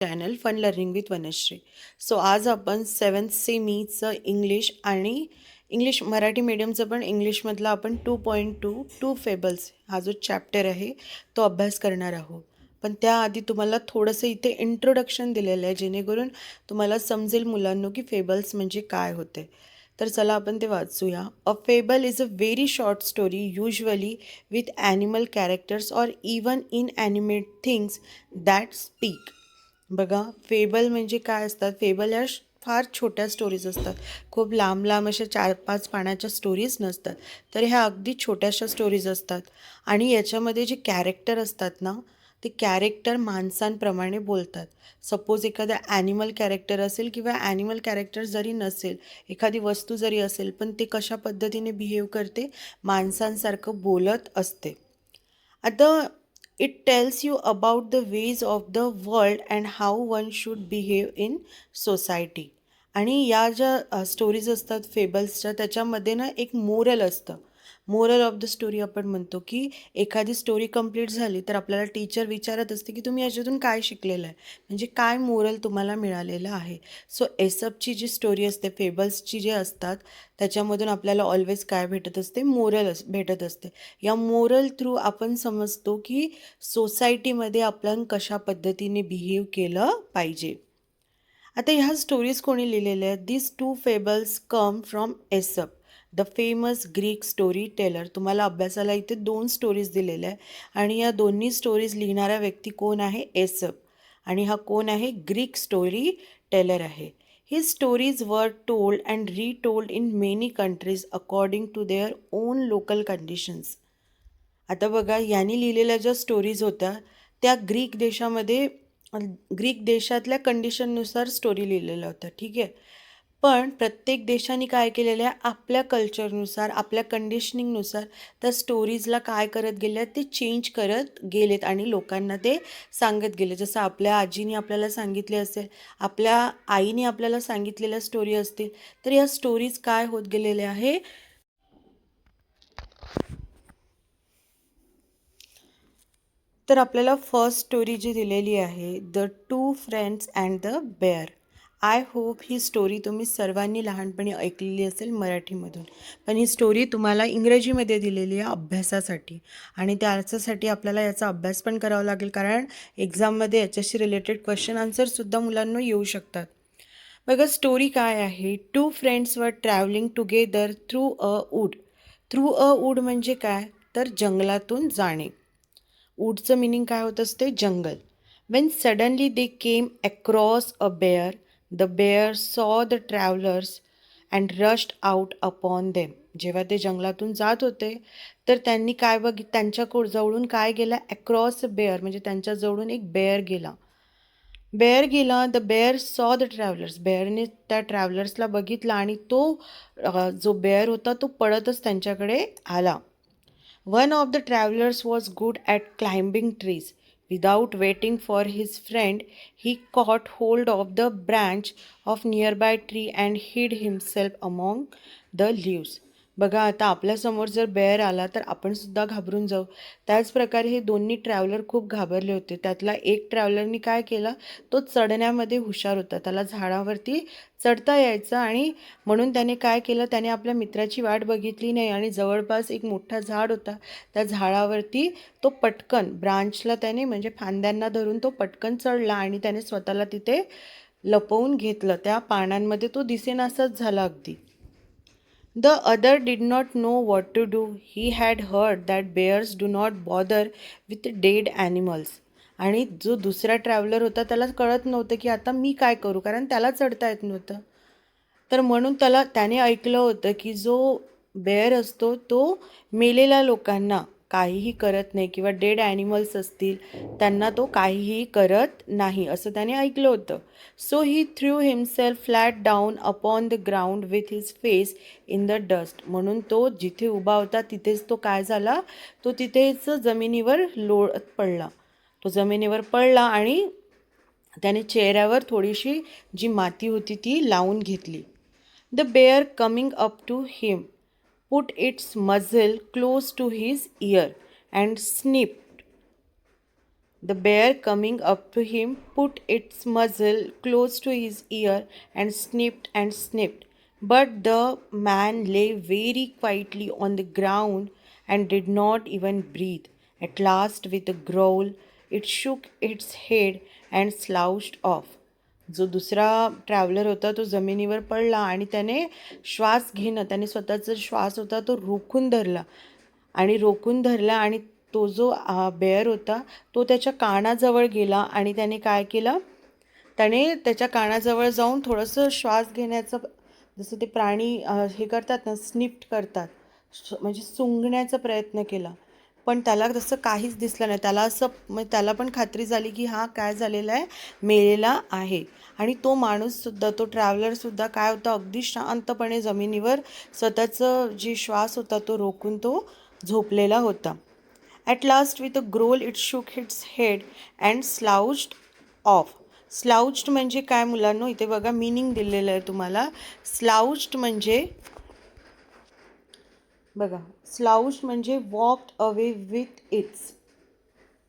Channel fun learning with Vanashree. So आज आपण 7th सेमीचं इंग्लिश आणि इंग्लिश मराठी मीडियमचं पण इंग्लिशमधला आपण 2.2 टू फेबल्स हा जो चॅप्टर आहे तो अभ्यास करणार आहोत. पण त्याआधी तुम्हाला थोडंसं इथे इंट्रोडक्शन दिलेलं आहे जेणेकरून तुम्हाला समजेल मुलांनो की फेबल्स म्हणजे काय होते. तर चला आपण ते वाचूया. A fable is a very short story usually with animal characters or even inanimate things that speak. बघा, फेबल म्हणजे काय असतात? फेबल या फार छोट्या स्टोरीज असतात. खूप लांब लांब अशा 4-5 पानाच्या स्टोरीज नसतात. तर ह्या अगदी छोट्याशा स्टोरीज असतात आणि याच्यामध्ये जे कॅरेक्टर असतात ना, ते कॅरेक्टर माणसांप्रमाणे बोलतात. सपोज एखादा ॲनिमल कॅरेक्टर असेल किंवा ॲनिमल कॅरेक्टर जरी नसेल, एखादी वस्तू जरी असेल, पण ते कशा पद्धतीने बिहेव करते? माणसांसारखं बोलत असते. आता it tells you about the ways of the world and how one should behave in society. आणि या ज्या स्टोरीज असतात फेबल्सच्या त्याच्यामध्ये ना एक मोरल असतं. मोरल ऑफ द स्टोरी आपण म्हणतो की एखादी स्टोरी कंप्लीट झाली तर आपल्याला टीचर विचारत असते की तुम्ही याच्यातून काय शिकलेलं आहे, म्हणजे काय मोरल तुम्हाला मिळालेलं आहे. सो एसअपची जी स्टोरी असते, फेबल्सची जे असतात त्याच्यामधून आपल्याला ऑलवेज काय भेटत असते? मोरल भेटत असते. या मोरल थ्रू आपण समजतो की सोसायटीमध्ये आपण कशा पद्धतीने बिहेव केलं पाहिजे. आता ह्या स्टोरीज कोणी लिहिलेल्या आहेत? This two fables come from Aesop, the famous Greek story teller. तुम्हाला अभ्यासाला इथे 2 स्टोरीज दिलेल्या आहे आणि या दोन्ही स्टोरीज लिहिणारा व्यक्ती कोण आहे? एसअप. आणि हा कोण आहे? ग्रीक स्टोरी टेलर आहे. His stories were told and retold in many countries according to their own local conditions. आता बघा, यांनी लिहिलेल्या ज्या स्टोरीज होत्या त्या ग्रीक देशातल्या कंडिशननुसार स्टोरी लिहिलेल्या होत्या, ठीक आहे. पण प्रत्येक देशाने काय केलेलं आहे? आपल्या कल्चरनुसार, आपल्या कंडिशनिंगनुसार त्या स्टोरीजला काय करत गेले आहेत? ते चेंज करत गेलेत आणि लोकांना ते सांगत गेले. जसं आपल्या आजीने आपल्याला सांगितले असेल, आपल्या आईने आपल्याला सांगितलेल्या स्टोरी असतील, तर या स्टोरीज काय होत गेलेल्या आहे? तर आपल्याला फर्स्ट स्टोरी जी दिलेली आहे, the two friends and the bear. I hope ही स्टोरी तुम्ही सर्वांनी लहानपणी ऐकलेली असेल मराठीमधून, पण ही स्टोरी तुम्हाला इंग्रजीमध्ये दिलेली आहे अभ्यासासाठी आणि त्याच्यासाठी आपल्याला याचा अभ्यास पण करावा लागेल, कारण एक्झाममध्ये याच्याशी रिलेटेड क्वेश्चन आन्सरसुद्धा मुलांना येऊ शकतात. बघा, स्टोरी काय आहे? Two friends were travelling together through a wood. Through a wood म्हणजे काय? तर जंगलातून जाणे. वूडचं मिनिंग काय होत असते? जंगल. When suddenly they came across a bear, the bear saw the travellers and rushed out upon them. जेव्हा ते जंगलातून जात होते तर त्यांनी काय त्यांच्या जवळून काय गेला? अक्रॉस अ बेअर म्हणजे त्यांच्या जवळून एक बेअर गेला. बेअर गेला. The bear saw the travellers. बेअरने त्या ट्रॅव्हलर्सला बघितला आणि तो जो बेअर होता तो पळतच त्यांच्याकडे आला. One of the travelers was good at climbing trees. Without waiting for his friend, he caught hold of the branch of nearby tree and hid himself among the leaves. बघा, आता आपल्यासमोर जर बेअर आला तर आपण सुद्धा घाबरून जाऊ. त्याचप्रकारे हे दोन्ही ट्रॅव्हलर खूप घाबरले होते. त्यातला एक ट्रॅव्हलरनी काय केलं? तो चढण्यामध्ये हुशार होता. त्याला झाडावरती चढता यायचं आणि म्हणून त्याने काय केलं? त्याने आपल्या मित्राची वाट बघितली नाही आणि जवळपास एक मोठा झाड होता, त्या झाडावरती तो पटकन ब्रांचला त्याने म्हणजे फांद्यांना धरून तो पटकन चढला आणि त्याने स्वतःला तिथे लपवून घेतलं. त्या पानांमध्ये तो दिसेनासाच झाला अगदी. The other did not know what to do. He had heard that bears do not bother with dead animals. आणि जो दुसरा ट्रॅव्हलर होता त्याला कळत नव्हतं की आता मी काय करू, कारण त्याला चढता येत नव्हतं. तर म्हणून त्याने ऐकलं होतं की जो बेअर असतो तो मेलेल्या लोकांना काहीही करत नाही किंवा डेड ॲनिमल्स असतील त्यांना तो काहीही करत नाही असं त्याने ऐकलं होतं. So he through himself flat down upon the ground with his face in the dust. म्हणून तो जिथे उभा होता तिथेच तो काय झाला? तो तिथेच जमिनीवर लोळत पडला. तो जमिनीवर पडला आणि त्याने चेहऱ्यावर थोडीशी जी माती होती ती लावून घेतली. The bear coming up to him put its muzzle close to his ear and sniffed. The bear, coming up to him, put its muzzle close to his ear and sniffed and sniffed. But the man lay very quietly on the ground and did not even breathe. At last, with a growl, it shook its head and slouched off. जो दुसरा traveller होता तो जमिनीवर पडला आणि त्याने स्वतःचा श्वास होता तो रोखून धरला आणि तो जो बेअर होता तो त्याच्या कानाजवळ गेला आणि त्याने काय केलं, त्याने त्याच्या कानाजवळ जाऊन थोडंसं श्वास घेण्याचं, जसं ते प्राणी हे करतात ना, स्निफ्ट करतात, म्हणजे सुंघण्याचा प्रयत्न केला. पण त्याला तसं काहीच दिसलं नाही. त्याला पण खात्री झाली की हा काय झालेला आहे, मेलेला आहे. आणि तो माणूससुद्धा, तो ट्रॅव्हलरसुद्धा काय होता, अगदी शांतपणे जमिनीवर स्वतःचं जी श्वास होता तो रोखून तो झोपलेला होता. At last with a growl it shook its head and slouched off. Slouched म्हणजे काय मुलांनो, इथे बघा मीनिंग दिलेलं आहे तुम्हाला. स्लाउच्ड म्हणजे बघा, स्लाउच्ड म्हणजे वॉक्ड अवे विथ इट्स,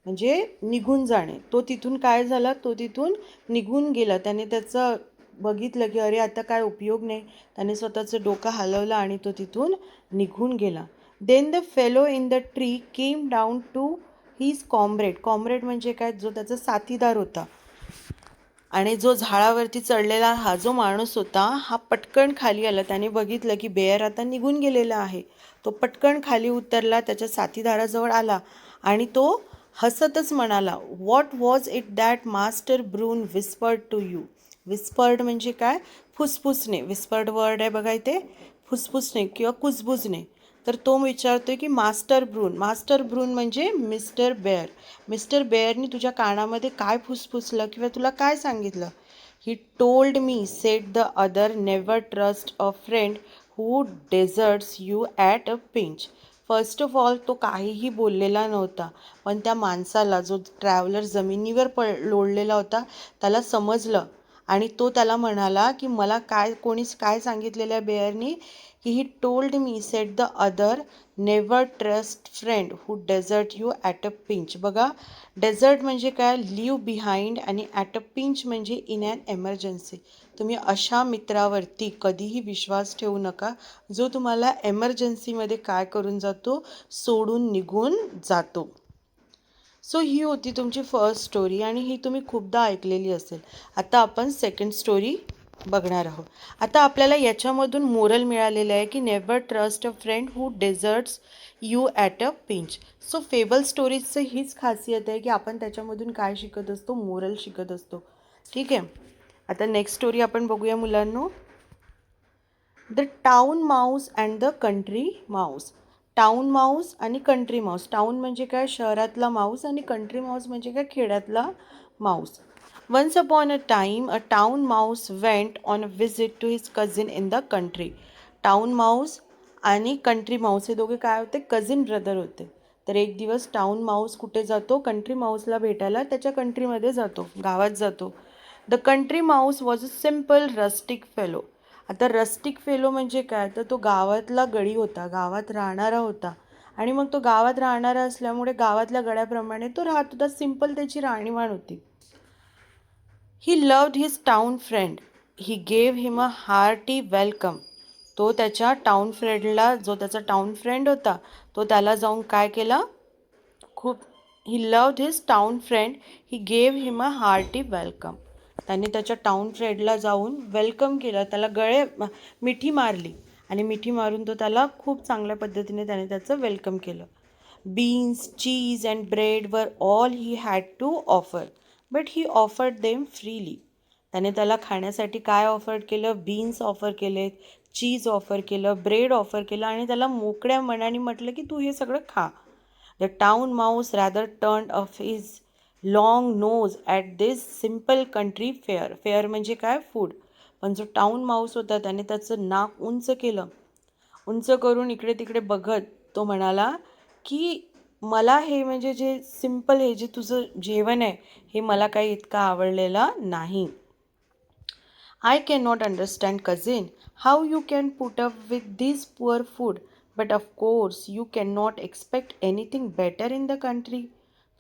म्हणजे निघून जाणे. तो तिथून काय झाला, तो तिथून निघून गेला. त्याने त्याचं बघितलं की अरे आता काय उपयोग नाही, त्याने स्वतःचं डोकं हलवलं आणि तो तिथून निघून गेला. Then the fellow in the tree came down to his comrade. Comrade म्हणजे काय, जो त्याचा साथीदार होता. आणि जो झाडावरती चढलेला हा जो माणूस होता हा पटकन खाली आला. त्याने बघितलं की बेअर आता निघून गेलेला आहे. तो पटकन खाली उतरला, त्याच्या साथीदाराजवळ आला आणि तो हसतच म्हणाला, what was it that master Bruin whispered to you. Whispered म्हणजे काय, फुसफुसणे. विस्पर्ड वर्ड आहे बघा इथे, फुसफुसणे किंवा कुजबुजणे. तर तो विचारतोय की मास्टर ब्रून म्हणजे मिस्टर बेअर. मिस्टर बेअरनी तुझ्या कानामध्ये काय फुसफुसलं किंवा तुला काय सांगितलं. ही told me, sed the other, never trust a friend who deserts you at a pinch. First of all तो काहीही बोललेला नव्हता, पण त्या माणसाला, जो ट्रॅव्हलर जमिनीवर लोळलेला होता, त्याला समजलं आणि तो त्याला म्हणाला की मला कोणीच काय सांगितलेल्या बेअरनी, की he told me, said the other, never trust friend who desert you at a pinch. बघा, डेझर्ट म्हणजे काय, लिव्ह बिहाइंड, आणि ॲट अ पिंच म्हणजे इन ॲन एमर्जन्सी. तुम्ही अशा मित्रावरती कधीही विश्वास ठेवू नका, जो तुम्हाला एमर्जन्सीमध्ये काय करून जातो, सोडून निघून जातो. सो ही होती तुमची फर्स्ट स्टोरी आणि ही तुम्ही खूपदा ऐकलेली असेल. आता आपण सेकंड स्टोरी बघणार आहोत. आता आपल्याला याच्यामधून मोरल मिळालेलं आहे की never trust a friend who deserts you at a pinch. So fable स्टोरीजचं हीच खासियत आहे की आपण त्याच्यामधून काय शिकत असतो, मोरल शिकत असतो. ठीक आहे, आता नेक्स्ट स्टोरी आपण बघूया मुलांनो. The town mouse and the country mouse. Town mouse आणि कंट्री माऊस. टाऊन म्हणजे काय, शहरातला माऊस, आणि कंट्री माऊस म्हणजे काय, खेड्यातला mouse. Once upon a time a town mouse went on a visit to his cousin in the country. Town mouse आणि country mouse हे दोघे काय होते, कझिन ब्रदर होते. तर एक दिवस टाऊन माऊस कुठे जातो, कंट्री माऊसला भेटायला त्याच्या कंट्रीमध्ये जातो, गावात जातो. The country Mouse was a simple rustic fellow. आता रस्टिक फेलो म्हणजे काय, तर तो गावातला गडी होता, गावात राहणारा होता. आणि मग तो गावात राहणारा असल्यामुळे गावातल्या गड्याप्रमाणे तो राहत होता, सिम्पल त्याची राहणीमान होती. He loved his town friend, he gave him a hearty welcome. तो त्याच्या टाऊन फ्रेंडला, जो त्याचा टाऊन फ्रेंड होता, तो त्याला जाऊन काय केला, खूप, he loved his town friend, he gave him a hearty welcome. त्याने त्याच्या टाऊन फ्रेंडला जाऊन वेलकम केलं, त्याला मिठी मारली, आणि मिठी मारून तो त्याला खूप चांगल्या पद्धतीने त्याने त्याचं वेलकम केलं. Beans, cheese and bread were all he had to offer, but he offered them freely. त्याने त्याला खाण्यासाठी काय ऑफर केलं, बीन्स ऑफर केलेत, चीज ऑफर केलं, ब्रेड ऑफर केलं, आणि त्याला मोकळ्या मनाने म्हटलं की तू हे सगळं खा. The town mouse rather turned off his long nose at this simple country fare. Fare म्हणजे काय, फूड. पण जो टाऊन माऊस होता त्याने त्याचं नाक उंच केलं, उंच करून इकडे तिकडे बघत तो म्हणाला की मला हे म्हणजे जे सिम्पल हे जे तुझं जेवण आहे हे मला काही इतकं आवडलेलं नाही. I cannot understand, cousin, how you can put up with this poor food, but of course you cannot expect anything better in the country.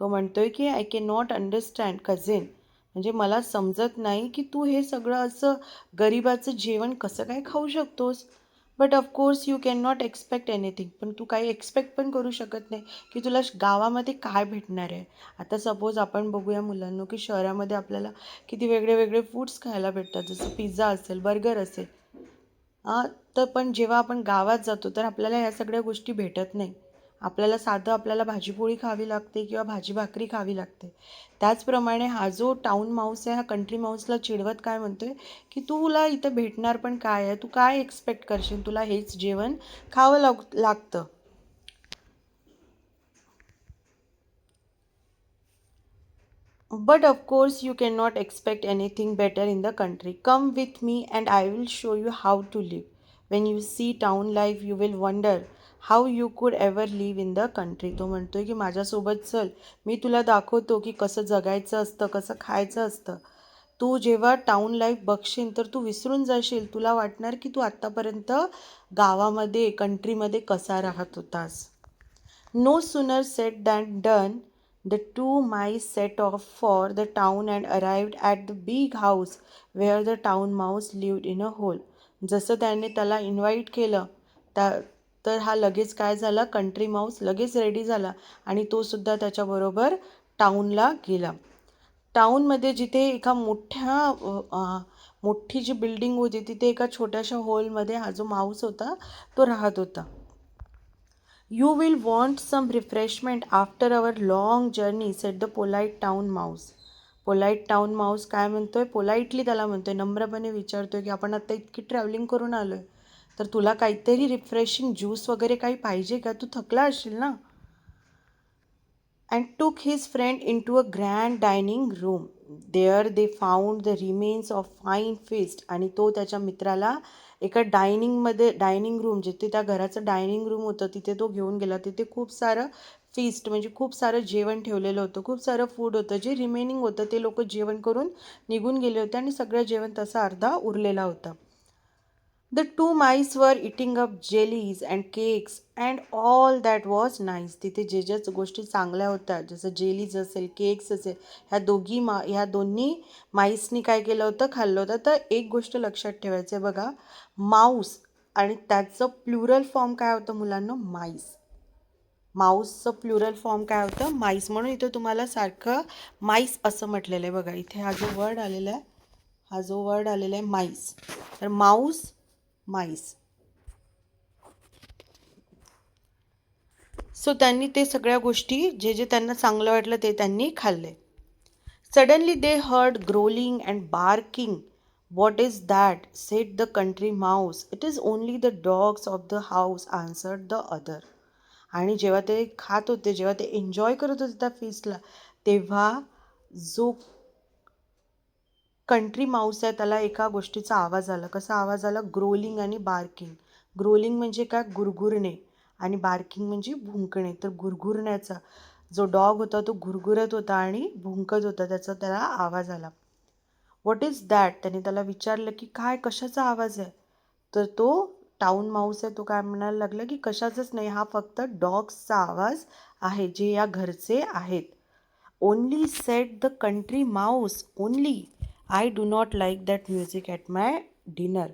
तो म्हणतोय की I can not understand cousin, म्हणजे मला समजत नाही की तू हे सगळं असं गरिबाचं जेवण कसं काय खाऊ शकतोस. But of course you can not expect anything, पण तू काही एक्सपेक्ट पण करू शकत नाही की तुला गावामध्ये काय भेटणार आहे. आता सपोज आपण बघूया मुलांना की शहरामध्ये आपल्याला किती वेगळे वेगळे फूड्स खायला भेटतात, जसं पिझ्झा असेल, बर्गर असेल. हां, तर पण जेव्हा आपण गावात जातो तर आपल्याला ह्या सगळ्या गोष्टी भेटत नाही. आपल्याला साधं आपल्याला भाजीपोळी खावी लागते किंवा भाजी भाकरी खावी लागते. त्याचप्रमाणे हा जो टाऊन माऊस आहे, हा कंट्री माऊसला चिडवत काय म्हणतोय, की तुला इथं भेटणार पण काय आहे? तू काय एक्सपेक्ट करशील? तुला हेच जेवण खावं लागतं. But of course, you cannot expect anything better in the country. Come with me and I will show you how to live. When you see town life, you will wonder how you could ever live in the country. तो म्हणतोय की माझ्यासोबत चल, मी तुला दाखवतो की कसं जगायचं असतं, कसं खायचं असतं. तू जेव्हा टाऊन लाईफ बघशील तर तू विसरून जाशील. तुला वाटणार की तू आत्तापर्यंत गावामध्ये, कंट्रीमध्ये कसा राहत होतास. No sooner said than done. The two mice set off for the town and arrived at the big house where the town mouse lived in a hole. जसं त्याने त्याला इन्व्हाइट केलं त्या तर हा लगेच काय झाला, कंट्री माऊस लगेच रेडी झाला आणि तो सुद्धा त्याच्याबरोबर टाऊनला गेला. टाऊनमध्ये जिथे एका मोठी जी बिल्डिंग होती तिथे एका छोट्याशा हॉलमध्ये हा जो माऊस होता तो राहत होता. You will want some refreshment after our long journey, said the polite town mouse. Polite town Mouse काय म्हणतोय, पोलाइटली त्याला म्हणतोय, नम्रपणे विचारतोय की आपण आता इतकी ट्रॅव्हलिंग करून आलोय, तर तुला काहीतरी रिफ्रेशिंग ज्यूस वगैरे काही पाहिजे का? तू थकला असशील ना. And took his friend into a grand dining room. There they found the remains of fine feast. आणि तो त्याच्या मित्राला एका डायनिंग रूम, जिथे त्या घराचं डायनिंग रूम होतं तिथे तो घेऊन गेला. तिथे खूप सारं फीस्ट म्हणजे खूप सारं जेवण ठेवलेलं होतं, खूप सारं फूड होतं. जे रिमेनिंग होतं ते लोक जेवण करून निघून गेले होते आणि सगळं जेवण तसा अर्धा उरलेला होता. The two mice were eating up jellies and cakes and all that was nice. तिथे जे ज्या गोष्टी चांगल्या होत्या, जसं जेलीज असेल, केक्स असेल, ह्या दोन्ही माईसनी काय केलं होतं, खाल्लं होतं. तर एक गोष्ट लक्षात ठेवायचं आहे बघा, माऊस आणि त्याचं प्लुरल फॉर्म काय होतं मुलांना, माईस. माऊसचं प्लुरल फॉर्म काय होतं, माईस. म्हणून इथं तुम्हाला सारखं माईस असं म्हटलेलं आहे बघा. इथे हा जो वर्ड आलेला आहे, माईस. तर माऊस, माईस. सो त्यांनी ते सगळ्या गोष्टी जे जे त्यांना चांगलं वाटलं ते त्यांनी खाल्ले. Suddenly they heard gruelling and barking. What is that, sed the country Mouse. It is only the dogs of the house, answered the other. आणि जेव्हा ते खात होते, जेव्हा ते एन्जॉय करत होते त्या फीस्टला, तेव्हा जो कंट्री माऊस आहे त्याला एका गोष्टीचा आवाज आला. कसा आवाज आला, ग्रोलिंग आणि बार्किंग. ग्रोलिंग म्हणजे काय, गुरगुरणे, आणि बार्किंग म्हणजे भुंकणे. तर गुरगुरण्याचा जो डॉग होता तो गुरगुरत होता आणि भुंकत होता, त्याला आवाज आला. व्हॉट इज दॅट, त्याने त्याला विचारलं की काय, कशाचा आवाज आहे. तर तो टाऊन माऊस आहे तो काय म्हणायला लागला की कशाचाच नाही, हा फक्त डॉग्सचा आवाज आहे जे या घरचे आहेत. Only set the country Mouse, only. I do not like that music at my dinner.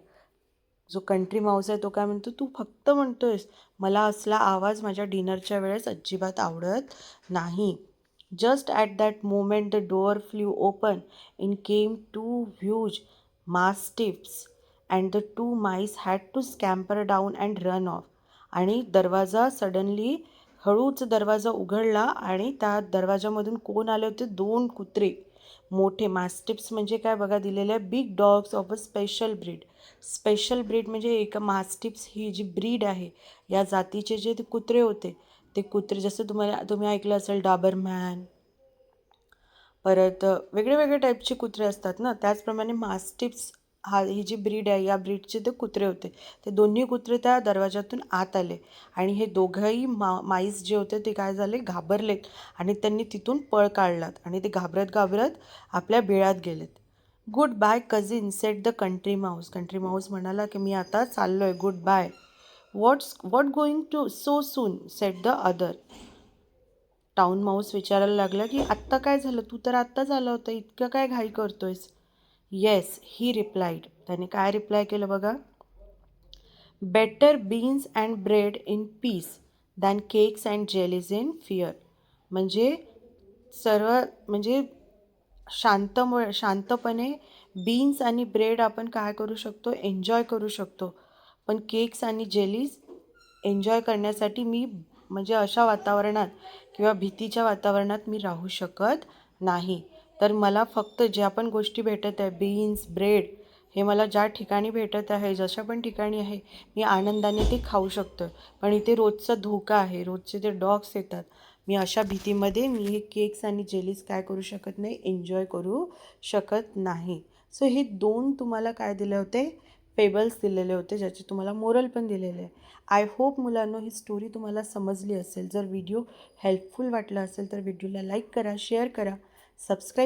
जो कंट्री माऊस आहे तो काय म्हणतो, तू फक्त म्हणतोयस, मला असला आवाज माझ्या डिनरच्या वेळेस अजिबात आवडत नाही. Just at that moment the door flew open. In came two huge mastiffs and the two mice had to scamper down and run off. आणि दरवाजा सडनली, हळूच दरवाजा उघडला आणि त्या दरवाजामधून कोण आले होते, दोन कुत्रे. मोठे मास्टिप्स म्हणजे काय बघा, दिलेले आहे, big dogs of a special breed. Special breed म्हणजे एक मास्टिप्स ही जी ब्रीड आहे, या जातीचे जे ते कुत्रे होते, ते कुत्रे जसं तुम्ही ऐकलं असेल डाबरमॅन, परत वेगळे वेगळे टाईपचे कुत्रे असतात ना, त्याचप्रमाणे मास्टिप्स ही जी ब्रीड आहे, या ब्रीडचे ते कुत्रे होते. ते दोन्ही कुत्रे त्या दरवाजातून आत आले आणि हे दोघंही माईस जे होते ते काय झाले, घाबरलेत आणि त्यांनी तिथून पळ काढलात आणि ते घाबरत घाबरत आपल्या बिळात गेलेत. Good bye cousin, said the country mouse. Country mouse म्हणाला की मी आता चाललोय, good bye. What going to so soon, said the other. Town mouse विचारायला लागला की आत्ता काय झालं, तू तर आत्ताच आला होता, इतकं काय घाई करतोयस. येस, ही रिप्लाइड. त्याने काय रिप्लाय केलं बघा. Better beans and bread in peace than cakes and jellies in fear. म्हणजे सर्व म्हणजे शांतपणे बीन्स आणि ब्रेड आपण काय करू शकतो, एन्जॉय करू शकतो. पण केक्स आणि जेलीज एन्जॉय करण्यासाठी मी म्हणजे अशा वातावरणात किंवा भीतीच्या वातावरणात मी राहू शकत नाही. तर मला फक्त ज्या पण गोष्टी भेटत आहे, बीन्स, ब्रेड, हे मला ज्या ठिकाणी भेटत आहे, जशा पण ठिकाणी आहे, मी आनंदाने ते खाऊ शकतो. पण इथे रोजचा धोका आहे, रोजचे ते डॉग्स येतात. मी अशा भीतीमध्ये मी हे केक्स आणि जेलीज काय करू शकत नाही, एन्जॉय करू शकत नाही. सो हे 2 तुम्हाला काय दिले होते, फेबल्स दिलेले होते, ज्याचे तुम्हाला मोरल पण दिलेले आहे. आय होप मुलांनो ही स्टोरी तुम्हाला समजली असेल. जर व्हिडिओ हेल्पफुल वाटला असेल तर व्हिडिओला लाईक करा, शेअर करा, सबस्क्राईब